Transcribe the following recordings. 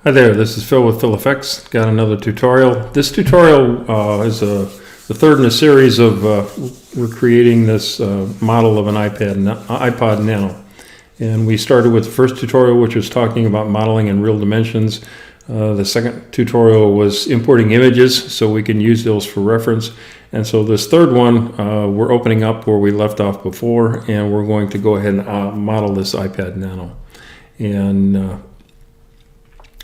Hi there, this is Phil with PhilFX. Got another tutorial. This tutorial is the third in a series of we're creating this model of an iPod Nano. And we started with the first tutorial, which was talking about modeling in real dimensions. The second tutorial was importing images so we can use those for reference. And so this third one, we're opening up where we left off before, and we're going to go ahead and model this iPad Nano. And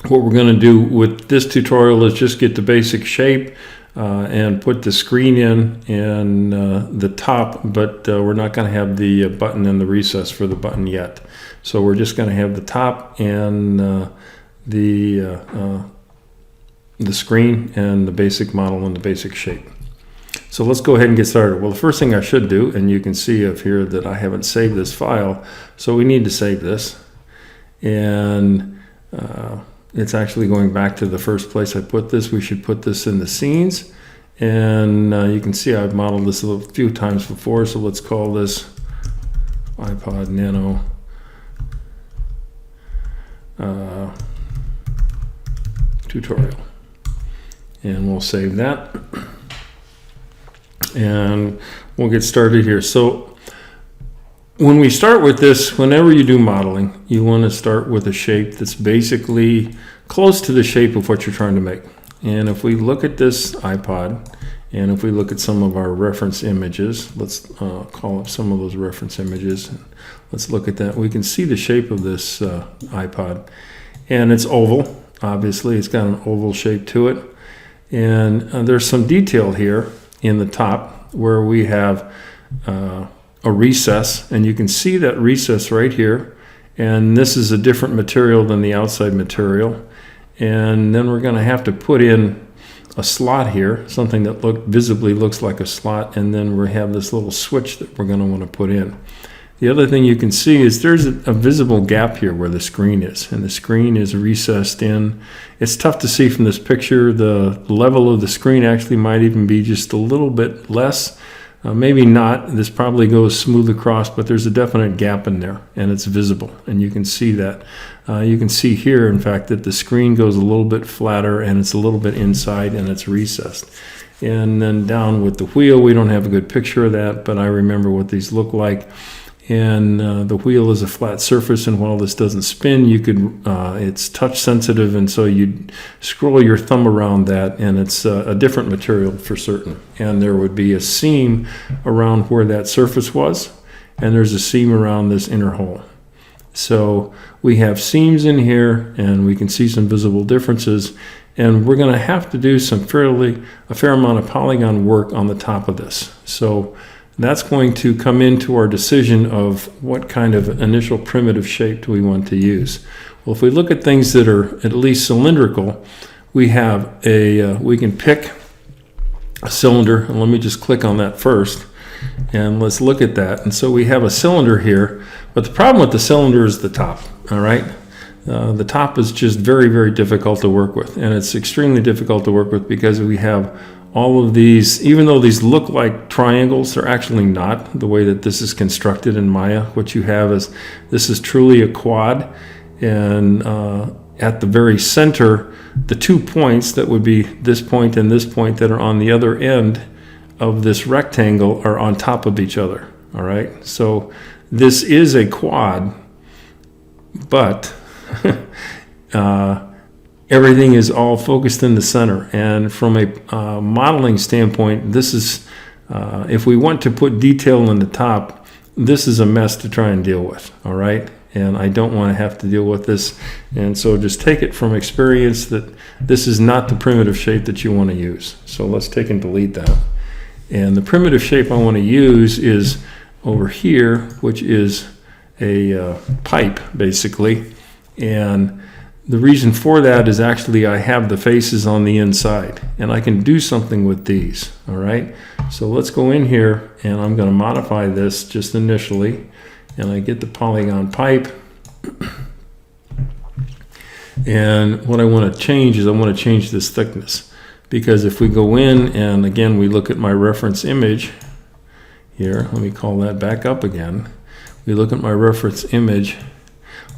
what we're going to do with this tutorial is just get the basic shape and put the screen in and the top, but we're not going to have the button and the recess for the button yet. So we're just going to have the top and the screen and the basic model and the basic shape. So let's go ahead and get started. Well, the first thing I should do, and you can see up here that I haven't saved this file, so we need to save this. And it's actually going back to the first place I put this. We should put this in the scenes. And you can see I've modeled this a few times before, so let's call this iPod Nano tutorial. And we'll save that. And we'll get started here. So when we start with this, whenever you do modeling, you want to start with a shape that's basically close to the shape of what you're trying to make. And if we look at this iPod, and if we look at some of our reference images, let's call up some of those reference images. Let's look at that. We can see the shape of this iPod. And it's oval, obviously. It's got an oval shape to it. And there's some detail here in the top where we have a recess, and you can see that recess right here, and this is a different material than the outside material. And then we're going to have to put in a slot here, something that visibly looks like a slot, and then we have this little switch that we're going to want to put in. The other thing you can see is there's a visible gap here where the screen is, and the screen is recessed in. It's tough to see from this picture. The level of the screen actually might even be just a little bit less. Maybe not. This probably goes smooth across, but there's a definite gap in there, and it's visible, and you can see that. You can see here, in fact, that the screen goes a little bit flatter, and it's a little bit inside, and it's recessed. And then down with the wheel, we don't have a good picture of that, but I remember what these look like. And the wheel is a flat surface, and while this doesn't spin, you could it's touch sensitive, and so you scroll your thumb around that, and it's a different material for certain. And there would be a seam around where that surface was, and there's a seam around this inner hole. So we have seams in here, and we can see some visible differences, and we're going to have to do a fair amount of polygon work on the top of this. So that's going to come into our decision of what kind of initial primitive shape do we want to use. Well, if we look at things that are at least cylindrical, we can pick a cylinder, and let me just click on that first, and let's look at that. And so we have a cylinder here, but the problem with the cylinder is the top, all right? The top is just very, very difficult to work with, and it's extremely difficult to work with because we have all of these, even though these look like triangles, they're actually not the way that this is constructed in Maya. What you have is, this is truly a quad, and at the very center, the 2 points that would be this point and this point that are on the other end of this rectangle are on top of each other, all right? So this is a quad, but everything is all focused in the center. And from a modeling standpoint, this is, if we want to put detail in the top, this is a mess to try and deal with, all right? And I don't want to have to deal with this. And so just take it from experience that this is not the primitive shape that you want to use. So let's take and delete that. And the primitive shape I want to use is over here, which is a pipe, basically. And the reason for that is actually I have the faces on the inside, and I can do something with these, all right? So let's go in here, and I'm going to modify this just initially, and I get the polygon pipe. And what I want to change is I want to change this thickness, because if we go in, and again, we look at my reference image here, let me call that back up again. We look at my reference image.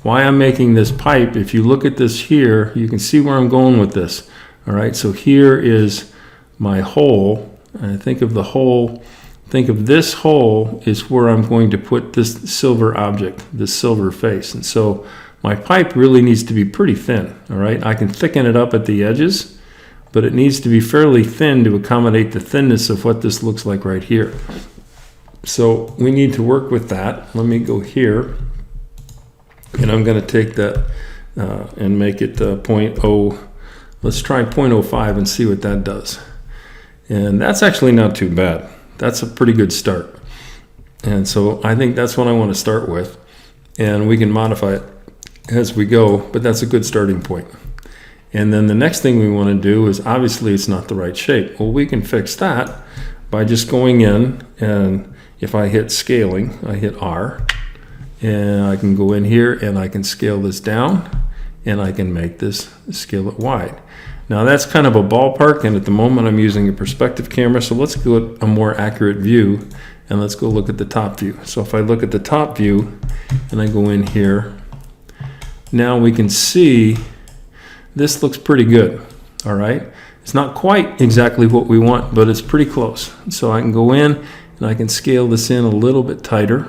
why I'm making this pipe, if you look at this here, you can see where I'm going with this. All right, so here is my hole. And think of the hole, think of this hole is where I'm going to put this silver object, this silver face. And so my pipe really needs to be pretty thin. All right, I can thicken it up at the edges, but it needs to be fairly thin to accommodate the thinness of what this looks like right here. So we need to work with that. Let me go here, and I'm going to take that and make it 0.0. Let's try 0.05 and see what that does. And that's actually not too bad. That's a pretty good start. And so I think that's what I want to start with. And we can modify it as we go, but that's a good starting point. And then the next thing we want to do is, obviously it's not the right shape. Well, we can fix that by just going in, and if I hit scaling, I hit R, and I can go in here and I can scale this down, and I can make this, scale it wide. Now that's kind of a ballpark, and at the moment I'm using a perspective camera, so let's go at a more accurate view, and let's go look at the top view. So if I look at the top view, and I go in here, now we can see this looks pretty good. All right, it's not quite exactly what we want, but it's pretty close. So I can go in and I can scale this in a little bit tighter.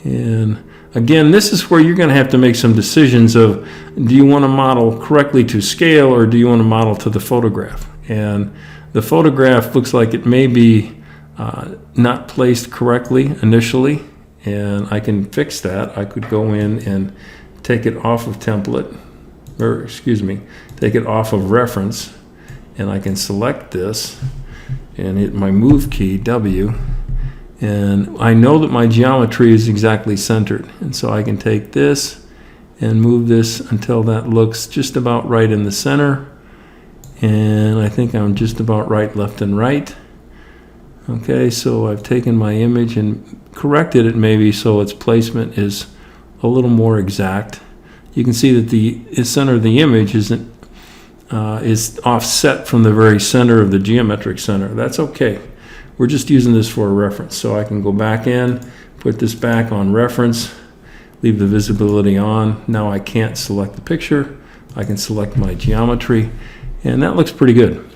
And again, this is where you're going to have to make some decisions of, do you want to model correctly to scale, or do you want to model to the photograph? And the photograph looks like it may be not placed correctly initially, and I can fix that. I could go in and take it off of template, or excuse me, take it off of reference, and I can select this and hit my move key, W, and I know that my geometry is exactly centered, and so I can take this and move this until that looks just about right in the center, and I think I'm just about right left and right. Okay, so I've taken my image and corrected it maybe so its placement is a little more exact. You can see that the center of the image is offset from the very center of the geometric center. That's okay. We're just using this for a reference. So I can go back in, put this back on reference, leave the visibility on. Now I can't select the picture. I can select my geometry, and that looks pretty good.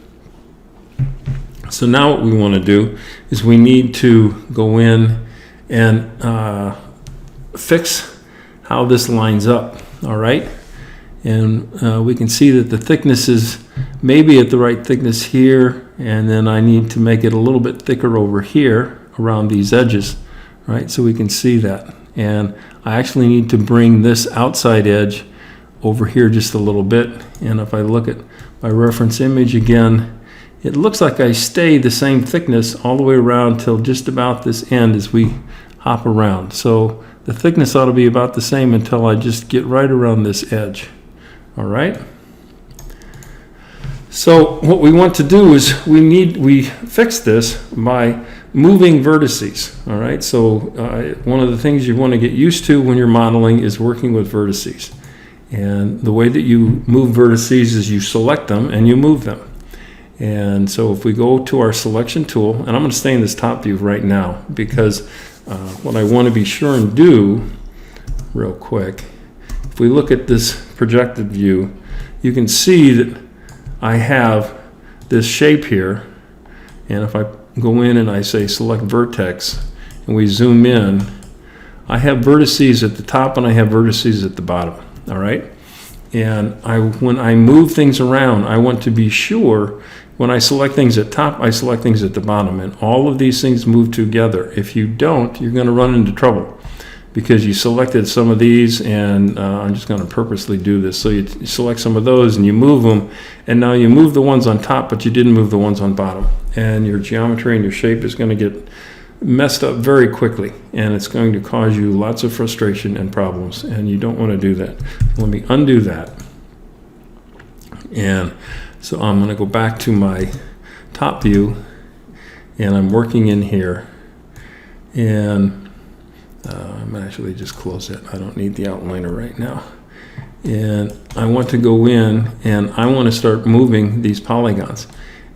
So now what we want to do is we need to go in and fix how this lines up. All right, and we can see that the thickness is maybe at the right thickness here, and then I need to make it a little bit thicker over here around these edges, right? So we can see that, and I actually need to bring this outside edge over here just a little bit. And if I look at my reference image again, it looks like I stay the same thickness all the way around till just about this end as we hop around. So the thickness ought to be about the same until I just get right around this edge. All right. So what we want to do is we fix this by moving vertices. All right. So one of the things you want to get used to when you're modeling is working with vertices. And the way that you move vertices is you select them and you move them. And so if we go to our selection tool, and I'm going to stay in this top view right now, because what I want to be sure and do real quick, if we look at this projected view, you can see that I have this shape here, and if I go in and I say select vertex and we zoom in, I have vertices at the top and I have vertices at the bottom. All right, and when I move things around, I want to be sure when I select things at top, I select things at the bottom, and all of these things move together. If you don't, you're going to run into trouble because you selected some of these, and I'm just going to purposely do this. So you select some of those and you move them, and now you move the ones on top, but you didn't move the ones on bottom, and your geometry and your shape is going to get messed up very quickly, and it's going to cause you lots of frustration and problems, and you don't want to do that. Let me undo that. And so I'm going to go back to my top view, and I'm working in here, and I'm actually just close it. I don't need the outliner right now. And I want to go in and I want to start moving these polygons.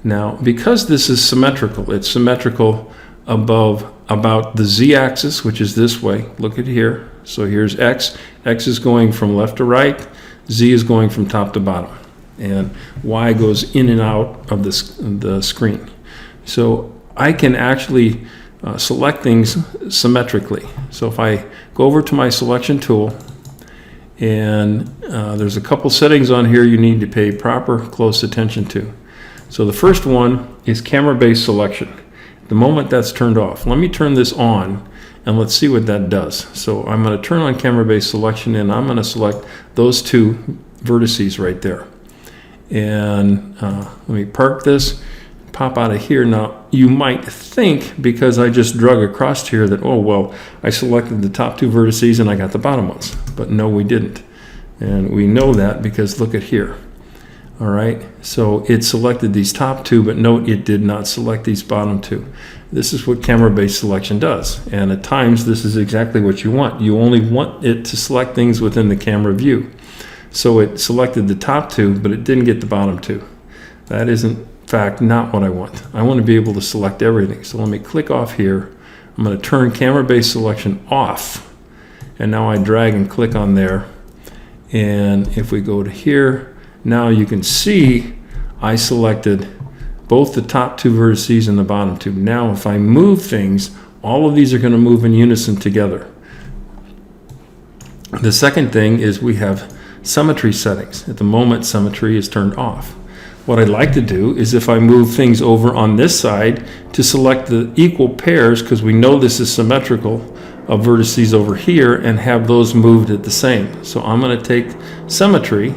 Now, because this is symmetrical, it's symmetrical about the z-axis, which is this way. Look at here, So here's X. X is going from left to right. Z is going from top to bottom. And Y goes in and out of the screen. So I can actually select things symmetrically. So if I go over to my selection tool, and there's a couple settings on here you need to pay proper close attention to. So the first one is camera-based selection. The moment that's turned off, let me turn this on and let's see what that does. So I'm going to turn on camera-based selection and I'm going to select those two vertices right there. And let me park this, pop out of here. Now you might think, because I just drug across here, that, oh well, I selected the top two vertices and I got the bottom ones. But no, we didn't. And we know that because look at here. All right, so it selected these top two, but note it did not select these bottom two. This is what camera-based selection does, and at times this is exactly what you want. You only want it to select things within the camera view. So it selected the top two, but it didn't get the bottom two. That is in fact not what I want. I want to be able to select everything. So let me click off here. I'm going to turn camera-based selection off, and now I drag and click on there. And if we go to here, now you can see I selected both the top two vertices and the bottom two. Now if I move things, all of these are going to move in unison together. The second thing is we have symmetry settings. At the moment, symmetry is turned off. What I'd like to do is if I move things over on this side to select the equal pairs, because we know this is symmetrical, of vertices over here, and have those moved at the same. So I'm going to take symmetry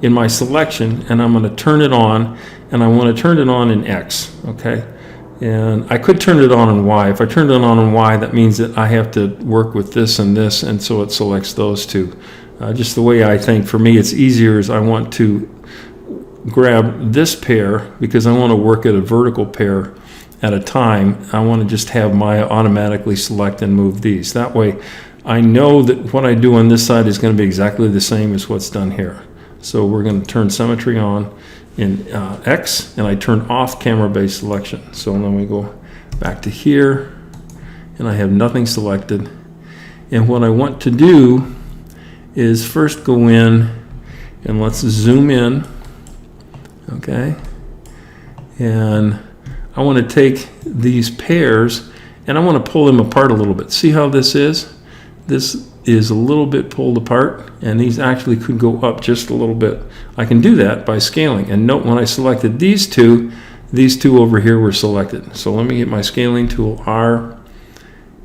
in my selection and I'm going to turn it on, and I want to turn it on in X, okay? And I could turn it on in Y. If I turn it on in Y, that means that I have to work with this, and so it selects those two. Just the way I think, for me, it's easier is I want to grab this pair because I want to work at a vertical pair at a time. I want to just have Maya automatically select and move these. That way I know that what I do on this side is going to be exactly the same as what's done here. So we're going to turn symmetry on in X, and I turn off camera-based selection. So then we go back to here, and I have nothing selected. And what I want to do is first go in, and let's zoom in, okay? And I want to take these pairs, and I want to pull them apart a little bit. See how this is? This is a little bit pulled apart, and these actually could go up just a little bit. I can do that by scaling, and note when I selected these two over here were selected. So let me get my scaling tool R,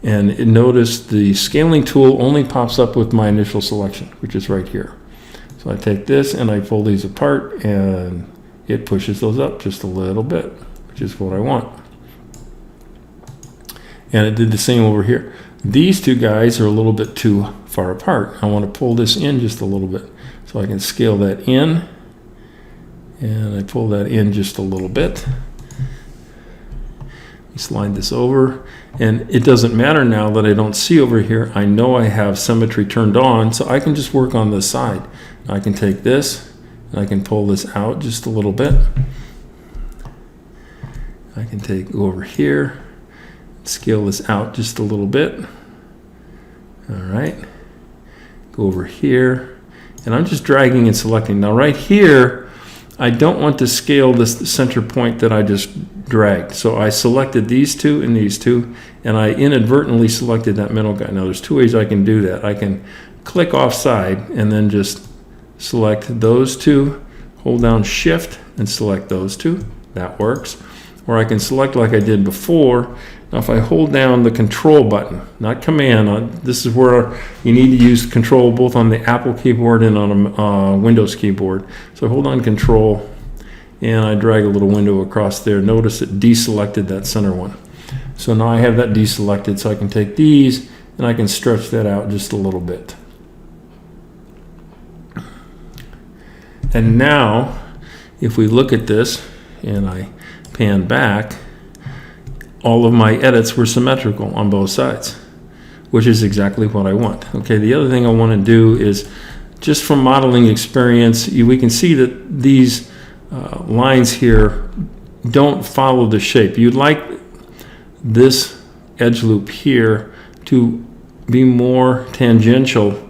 and notice the scaling tool only pops up with my initial selection, which is right here. So I take this and I pull these apart, and it pushes those up just a little bit, which is what I want. And it did the same over here. These two guys are a little bit too far apart. I want to pull this in just a little bit. So I can scale that in, and I pull that in just a little bit. Slide this over, and it doesn't matter now that I don't see over here. I know I have symmetry turned on, so I can just work on this side. I can take this, and I can pull this out just a little bit. I can go over here, scale this out just a little bit. All right, go over here, and I'm just dragging and selecting. Now right here, I don't want to scale this center point that I just dragged. So I selected these two and these two, and I inadvertently selected that middle guy. Now there's two ways I can do that. I can click offside and then just select those two, hold down Shift and select those two. That works. Or I can select like I did before. Now if I hold down the Control button, not Command, this is where you need to use Control both on the Apple keyboard and on a Windows keyboard. So I hold on Control and I drag a little window across there. Notice it deselected that center one. So now I have that deselected, so I can take these and I can stretch that out just a little bit. And now if we look at this and I pan back, all of my edits were symmetrical on both sides, which is exactly what I want. Okay, the other thing I want to do is, just from modeling experience, we can see that these lines here don't follow the shape. You'd like this edge loop here to be more tangential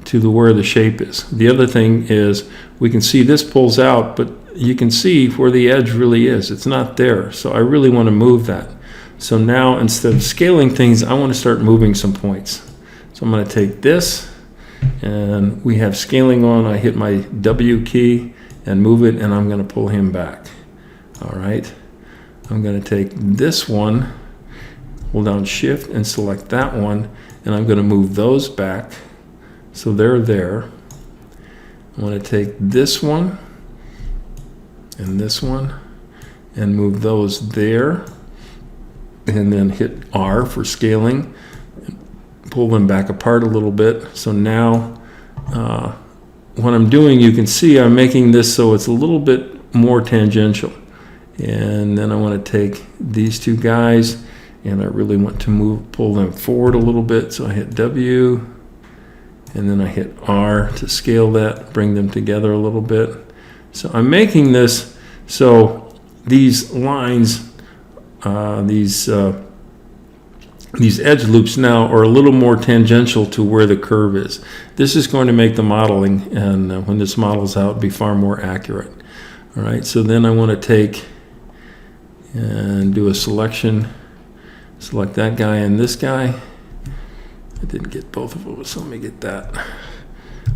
to where the shape is. The other thing is we can see this pulls out, but you can see where the edge really is. It's not there. So I really want to move that. So now instead of scaling things, I want to start moving some points. So I'm going to take this, and we have scaling on. I hit my W key and move it, and I'm going to pull him back. All right. I'm going to take this one, hold down Shift and select that one, and I'm going to move those back so they're there. I want to take this one and this one and move those there, and then hit R for scaling, pull them back apart a little bit. So now what I'm doing, you can see I'm making this so it's a little bit more tangential. And then I want to take these two guys, and I really want to pull them forward a little bit. So I hit W, and then I hit R to scale that, bring them together a little bit. So I'm making this so these lines, these edge loops now are a little more tangential to where the curve is. This is going to make the modeling, and when this models out, be far more accurate. All right, so then I want to take and do a selection, select that guy and this guy. I didn't get both of them, so let me get that. I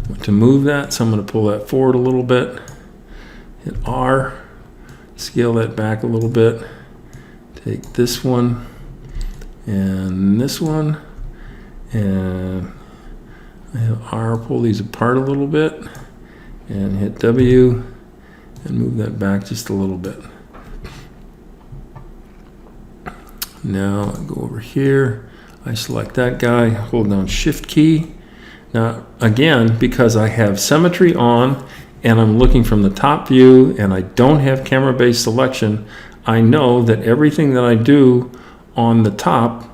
want to move that, so I'm going to pull that forward a little bit, hit R, scale that back a little bit, take this one and this one, and I hit R, pull these apart a little bit, and hit W, and move that back just a little bit. Now I go over here, I select that guy, hold down Shift key. Now again, because I have symmetry on and I'm looking from the top view and I don't have camera-based selection, I know that everything that I do on the top,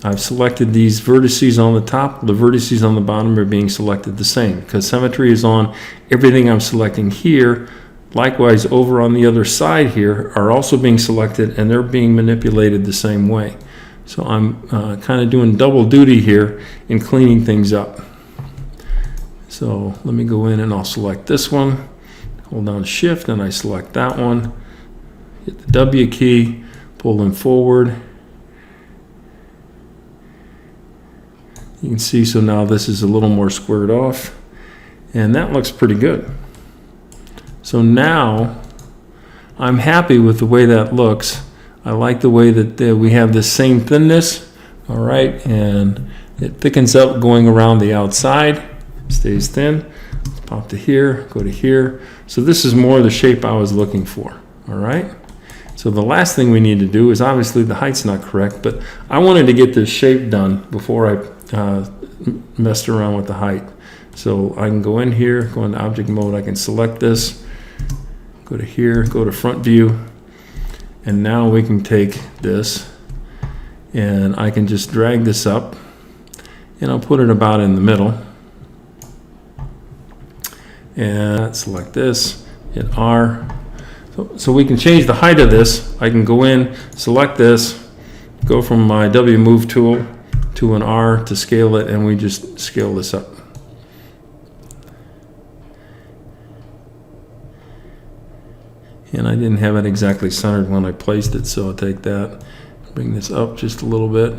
I've selected these vertices on the top, the vertices on the bottom are being selected the same because symmetry is on everything I'm selecting here. Likewise, over on the other side here are also being selected, and they're being manipulated the same way. So I'm kind of doing double duty here in cleaning things up. So let me go in and I'll select this one, hold down Shift, and I select that one, hit the W key, pull them forward. You can see, so now this is a little more squared off, and that looks pretty good. So now I'm happy with the way that looks. I like the way that we have this same thinness, all right, and it thickens up going around the outside, stays thin. Let's pop to here, go to here. So this is more the shape I was looking for, all right? So the last thing we need to do is, obviously the height's not correct, but I wanted to get this shape done before I messed around with the height. So I can go in here, go into object mode, I can select this, go to here, go to front view, and now we can take this and I can just drag this up and I'll put it about in the middle, and select this, hit R. So we can change the height of this. I can go in, select this, go from my W move tool to an R to scale it, and we just scale this up. And I didn't have it exactly centered when I placed it, so I'll take that, bring this up just a little bit.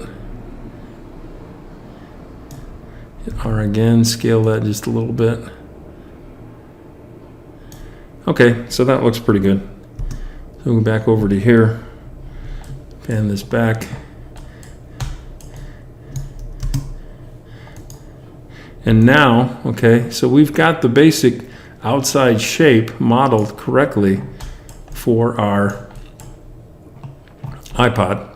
Hit R again, scale that just a little bit. Okay, so that looks pretty good. So we'll go back over to here, pan this back. And now, okay, so we've got the basic outside shape modeled correctly for our iPod.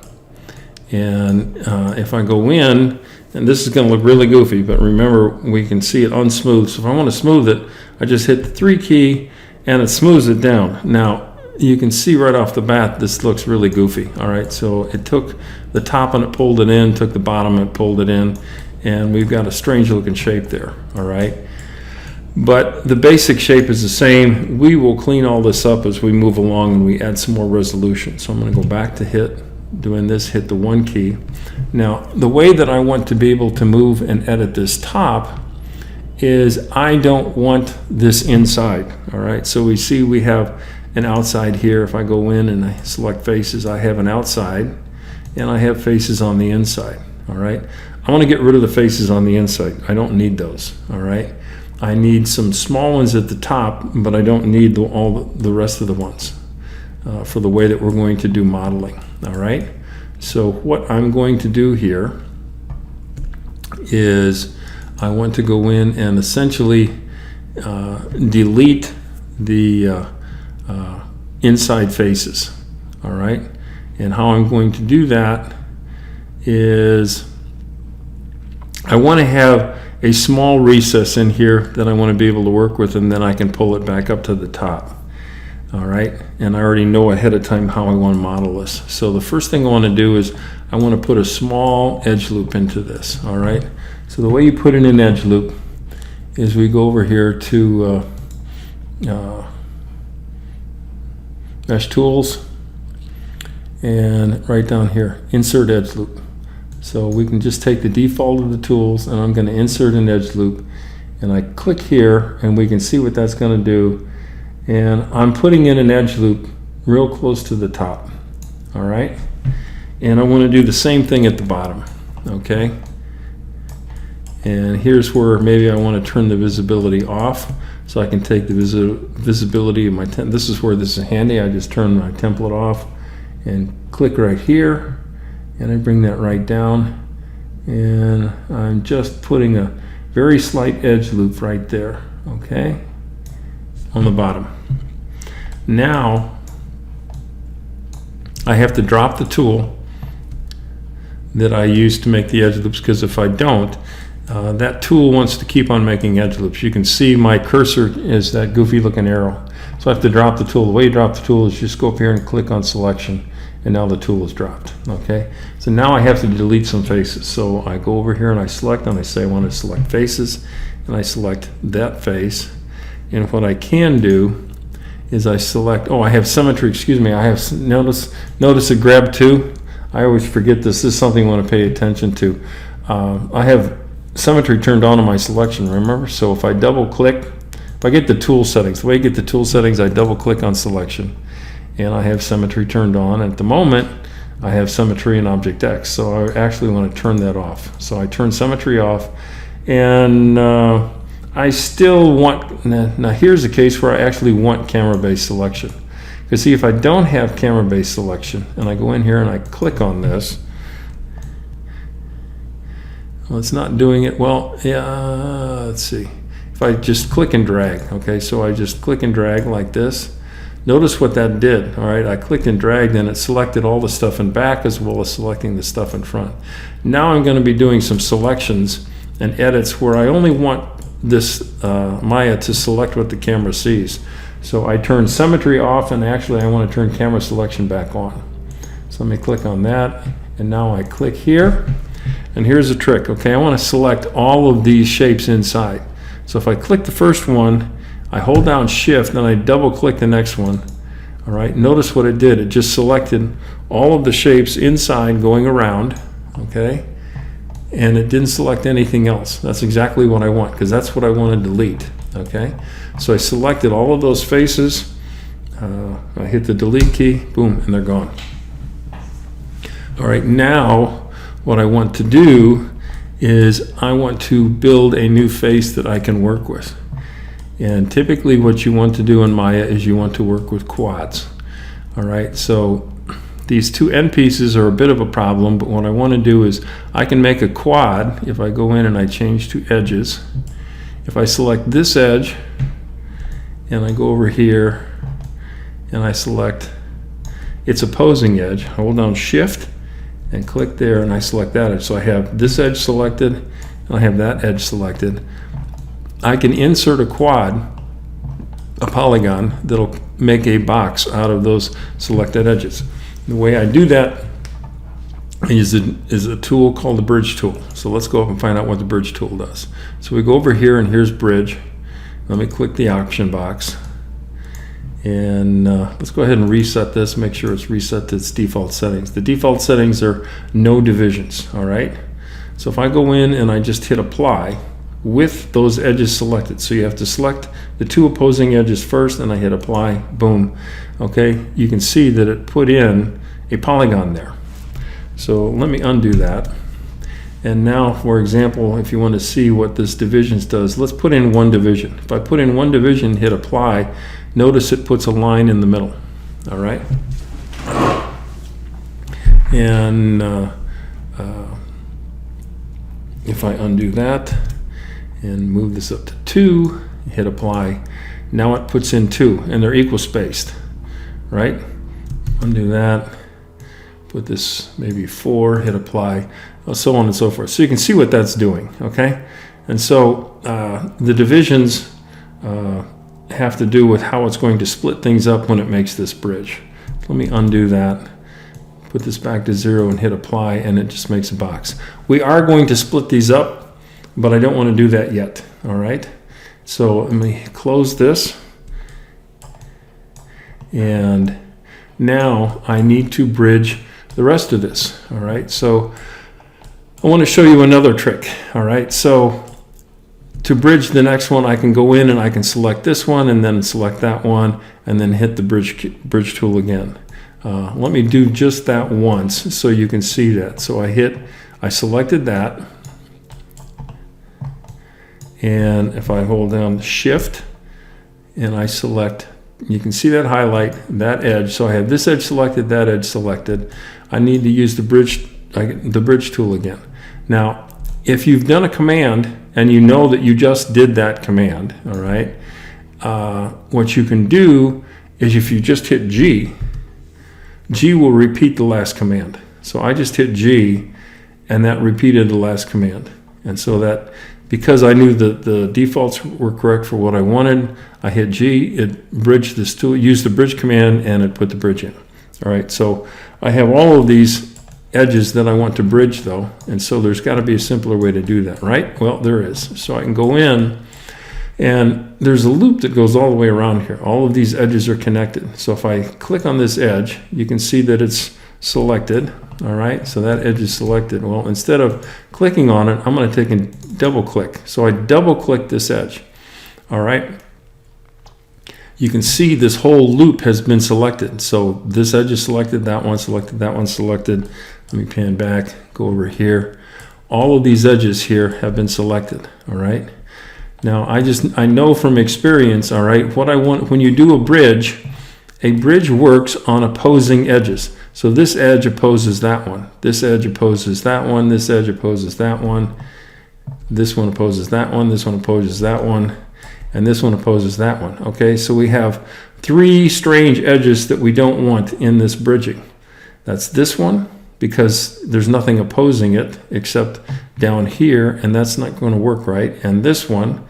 And if I go in, and this is going to look really goofy, but remember, we can see it unsmooth. So if I want to smooth it, I just hit the 3 key and it smooths it down. Now, you can see right off the bat, this looks really goofy. All right, so it took the top and it pulled it in, took the bottom and pulled it in, and we've got a strange looking shape there. All right. But the basic shape is the same. We will clean all this up as we move along and we add some more resolution. So I'm going to go back to hit doing this, hit the 1 key. Now, the way that I want to be able to move and edit this top is I don't want this inside, all right? So we see we have an outside here. If I go in and I select faces, I have an outside, and I have faces on the inside, all right? I want to get rid of the faces on the inside. I don't need those, all right? I need some small ones at the top, but I don't need all the rest of the ones for the way that we're going to do modeling, all right? So what I'm going to do here is I want to go in and essentially delete the inside faces, all right? And how I'm going to do that is I want to have a small recess in here that I want to be able to work with, and then I can pull it back up to the top, all right? And I already know ahead of time how I want to model this. So the first thing I want to do is I want to put a small edge loop into this, all right? So the way you put in an edge loop is we go over here to Mesh Tools, and right down here, Insert Edge Loop. So we can just take the default of the tools, and I'm going to insert an edge loop, and I click here, and we can see what that's going to do. And I'm putting in an edge loop real close to the top, all right? And I want to do the same thing at the bottom, okay? And here's where maybe I want to turn the visibility off, so I can take the visibility of my this is where this is handy. I just turn my template off and click right here, and I bring that right down, and I'm just putting a very slight edge loop right there, okay, on the bottom. Now I have to drop the tool that I use to make the edge loops, because if I don't, that tool wants to keep on making edge loops. You can see my cursor is that goofy looking arrow. So I have to drop the tool. The way you drop the tool is just go up here and click on selection, and now the tool is dropped, okay? So now I have to delete some faces. So I go over here and I select, and I say I want to select faces, and I select that face. And what I can do is I select, I have symmetry, excuse me, I have, notice a grab to. I always forget this. This is something I want to pay attention to. I have symmetry turned on in my selection, remember? So if I double click, if I get the tool settings, the way you get the tool settings, I double click on selection, and I have symmetry turned on. At the moment, I have symmetry in Object X, so I actually want to turn that off. So I turn symmetry off, and I still want, now here's a case where I actually want camera-based selection. Because see, if I don't have camera-based selection, and I go in here and I click on this, well, it's not doing it. Well, yeah, let's see. If I just click and drag, okay, so I just click and drag like this. Notice what that did, all right? I clicked and dragged, and it selected all the stuff in back as well as selecting the stuff in front. Now I'm going to be doing some selections and edits where I only want this Maya to select what the camera sees. So I turn symmetry off, and actually I want to turn camera selection back on. So let me click on that, and now I click here. And here's a trick, okay? I want to select all of these shapes inside. So if I click the first one, I hold down Shift, and I double click the next one. All right, notice what it did. It just selected all of the shapes inside going around, okay? And it didn't select anything else. That's exactly what I want, because that's what I want to delete, okay? So I selected all of those faces. I hit the delete key, boom, and they're gone. All right, now what I want to do is I want to build a new face that I can work with. And typically what you want to do in Maya is you want to work with quads. All right, so these two end pieces are a bit of a problem, but what I want to do is I can make a quad if I go in and I change to edges. If I select this edge and I go over here and I select its opposing edge, I hold down Shift and click there, and I select that edge. So I have this edge selected, and I have that edge selected. I can insert a quad, a polygon, that'll make a box out of those selected edges. The way I do that is a tool called the bridge tool. So let's go up and find out what the bridge tool does. So we go over here, and here's bridge. Let me click the option box, And let's go ahead and reset this, make sure it's reset to its default settings. The default settings are no divisions, all right? So if I go in and I just hit apply with those edges selected, so you have to select the two opposing edges first, and I hit apply, boom, okay? You can see that it put in a polygon there. So let me undo that. And now, for example, if you want to see what this divisions does, let's put in one division. If I put in one division, hit apply, notice it puts a line in the middle, all right? And if I undo that and move this up to 2, hit apply, now it puts in 2, and they're equal spaced, right? Undo that, put this maybe 4, hit apply, so on and so forth. So you can see what that's doing, okay? And so the divisions have to do with how it's going to split things up when it makes this bridge. Let me undo that, put this back to 0 and hit apply, and it just makes a box. We are going to split these up, but I don't want to do that yet, all right? So let me close this, and now I need to bridge the rest of this, all right? So I want to show you another trick, all right? So to bridge the next one, I can go in and I can select this one and then select that one and then hit the bridge tool again. Let me do just that once so you can see that. So I selected that, and if I hold down Shift and I select, you can see that highlight, that edge. So I have this edge selected, that edge selected. I need to use the bridge tool again. Now, if you've done a command and you know that you just did that command, all right, what you can do is if you just hit G will repeat the last command. So I just hit G, and that repeated the last command. And so that, because I knew that the defaults were correct for what I wanted, I hit G, it bridged this tool, used the bridge command, and it put the bridge in. All right, so I have all of these edges that I want to bridge though, and so there's got to be a simpler way to do that, right? Well, there is. So I can go in, and there's a loop that goes all the way around here. All of these edges are connected. So if I click on this edge, you can see that it's selected, all right? So that edge is selected. Well, instead of clicking on it, I'm going to take and double click. So I double click this edge, all right? You can see this whole loop has been selected. So this edge is selected, that one selected, that one selected. Let me pan back, go over here. All of these edges here have been selected, all right? Now, I know from experience, all right, what I want, when you do a bridge works on opposing edges. So this edge opposes that one, this edge opposes that one, this edge opposes that one, this one opposes that one, this one opposes that one, and this one opposes that one, okay? So we have 3 strange edges that we don't want in this bridging. That's this one, because there's nothing opposing it except down here, and that's not going to work right. And this one,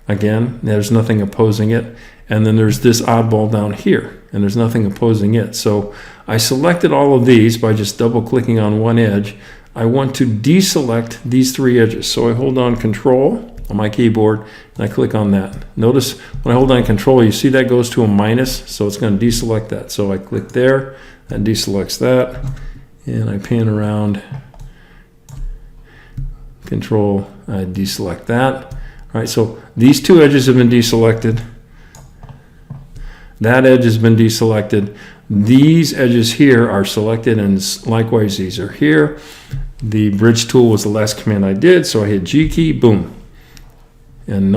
again, there's nothing opposing it. And then there's this oddball down here, and there's nothing opposing it. So I selected all of these by just double clicking on one edge. I want to deselect these 3 edges. So I hold on Control on my keyboard, and I click on that. Notice when I hold on Control, you see that goes to a minus, so it's going to deselect that. So I click there, and deselects that, and I pan around, Control, I deselect that. All right, so these 2 edges have been deselected. That edge has been deselected. These edges here are selected, and likewise these are here. The bridge tool was the last command I did, so I hit G key, boom. And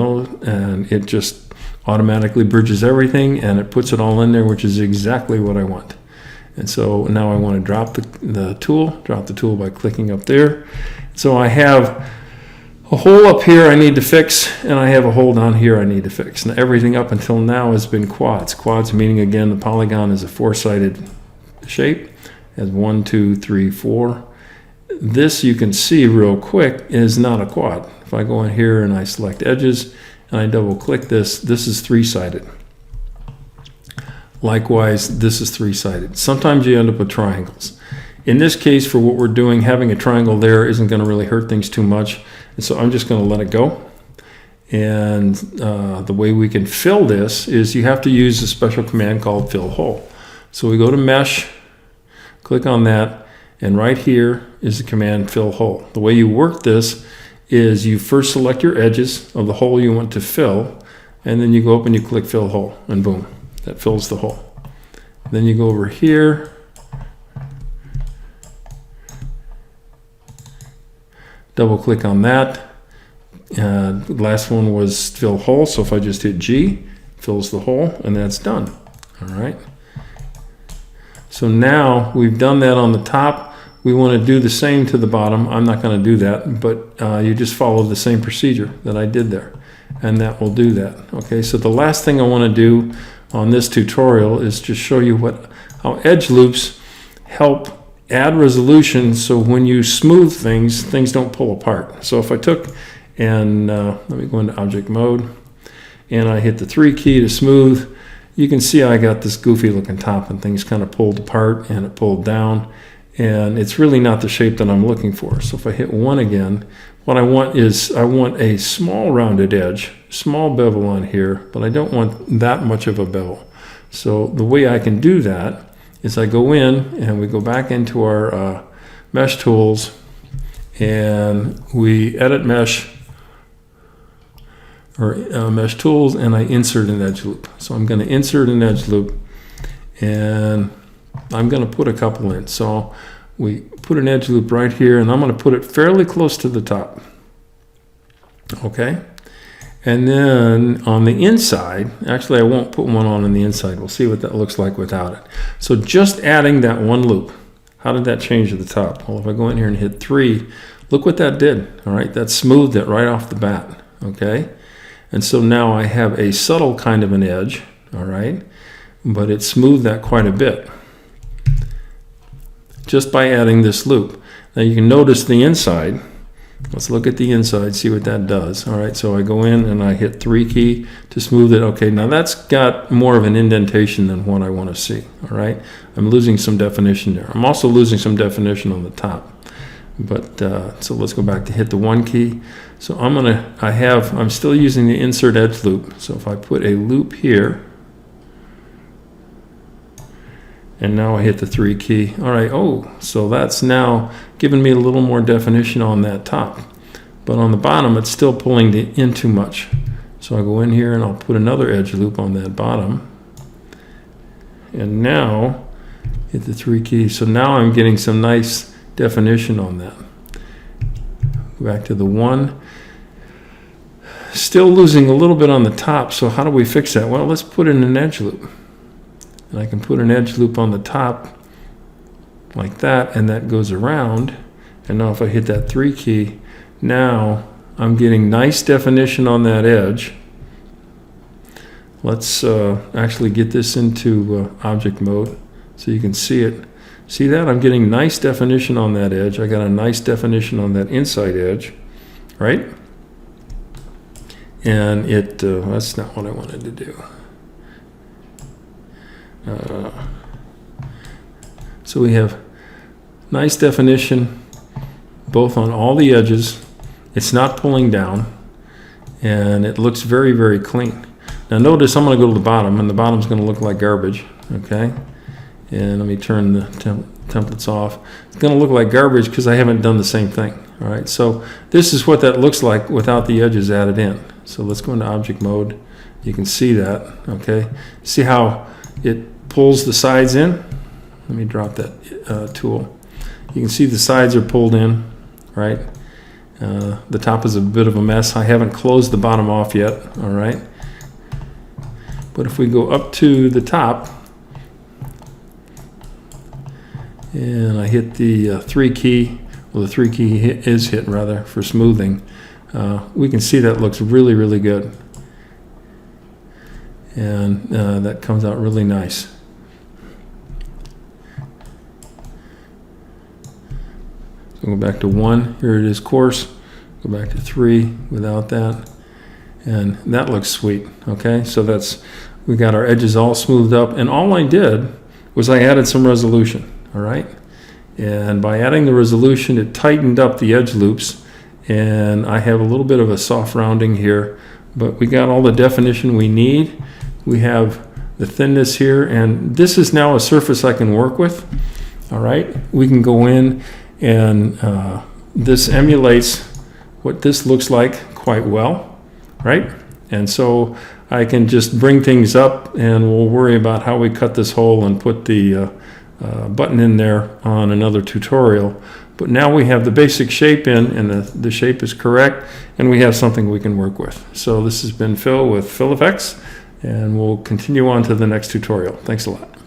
it just automatically bridges everything, and it puts it all in there, which is exactly what I want. And so now I want to drop the tool by clicking up there. So I have a hole up here I need to fix, and I have a hole down here I need to fix. Now everything up until now has been quads. Quads meaning, again, the polygon is a 4-sided shape. It has 1, 2, 3, 4. This, you can see real quick, is not a quad. If I go in here and I select edges and I double click this, this is 3-sided. Likewise, this is 3-sided. Sometimes you end up with triangles. In this case, for what we're doing, having a triangle there isn't going to really hurt things too much. And so I'm just going to let it go. And the way we can fill this is you have to use a special command called fill hole. So we go to mesh, click on that, and right here is the command fill hole. The way you work this is you first select your edges of the hole you want to fill, and then you go up and you click fill hole, and boom, that fills the hole. Then you go over here, double click on that. The last one was fill hole, so if I just hit G, fills the hole, and that's done. All right. So now we've done that on the top. We want to do the same to the bottom. I'm not going to do that, but you just follow the same procedure that I did there, and that will do that. Okay, so the last thing I want to do on this tutorial is just show you how edge loops help add resolution, so when you smooth things, things don't pull apart. So if I took and let me go into object mode, and I hit the 3 key to smooth, you can see I got this goofy looking top, and things kind of pulled apart and it pulled down, and it's really not the shape that I'm looking for. So if I hit 1 again, what I want is I want a small rounded edge, small bevel on here, but I don't want that much of a bevel. So the way I can do that is I go in and we go back into our mesh tools, and we edit mesh, or mesh tools, and I insert an edge loop. So I'm going to insert an edge loop, and I'm going to put a couple in. So we put an edge loop right here, and I'm going to put it fairly close to the top. Okay, and then on the inside, actually I won't put one on the inside. We'll see what that looks like without it. So just adding that one loop, how did that change at the top? Well, if I go in here and hit 3, look what that did. All right, that smoothed it right off the bat. Okay. And so now I have a subtle kind of an edge, all right, but it smoothed that quite a bit just by adding this loop. Now you can notice the inside. Let's look at the inside, see what that does. All right, so I go in and I hit 3 key to smooth it. Okay, now that's got more of an indentation than what I want to see, all right? I'm losing some definition there. I'm also losing some definition on the top. But so let's go back to hit the 1 key. So I'm still using the insert edge loop. So if I put a loop here, and now I hit the 3 key. All right, so that's now giving me a little more definition on that top. But on the bottom, it's still pulling in too much. So I go in here and I'll put another edge loop on that bottom. And now hit the 3 key. So now I'm getting some nice definition on that. Go back to the 1. Still losing a little bit on the top, so how do we fix that? Well, let's put in an edge loop. And I can put an edge loop on the top like that, and that goes around. And now if I hit that 3 key, now I'm getting nice definition on that edge. Let's actually get this into object mode so you can see it. See that? I'm getting nice definition on that edge. I got a nice definition on that inside edge, right? And that's not what I wanted to do. So we have nice definition both on all the edges. It's not pulling down, and it looks very, very clean. Now notice I'm going to go to the bottom, and the bottom's going to look like garbage, okay? And let me turn the templates off. It's going to look like garbage because I haven't done the same thing. All right, so this is what that looks like without the edges added in. So let's go into object mode. You can see that, okay? See how it pulls the sides in? Let me drop that tool. You can see the sides are pulled in, right? The top is a bit of a mess. I haven't closed the bottom off yet, all right? But if we go up to the top, and I hit the 3 key, well, the 3 key is hit rather for smoothing, we can see that looks really, really good. And that comes out really nice. So go back to 1, here it is coarse, go back to 3 without that, and that looks sweet, okay? So we got our edges all smoothed up, and all I did was I added some resolution, all right? And by adding the resolution, it tightened up the edge loops, and I have a little bit of a soft rounding here, but we got all the definition we need. We have the thinness here, and this is now a surface I can work with. All right, we can go in and this emulates what this looks like quite well, right? And so I can just bring things up, and we'll worry about how we cut this hole and put the button in there on another tutorial. But now we have the basic shape in, and the shape is correct, and we have something we can work with. So this has been Phil with Phil Effects, and we'll continue on to the next tutorial. Thanks a lot.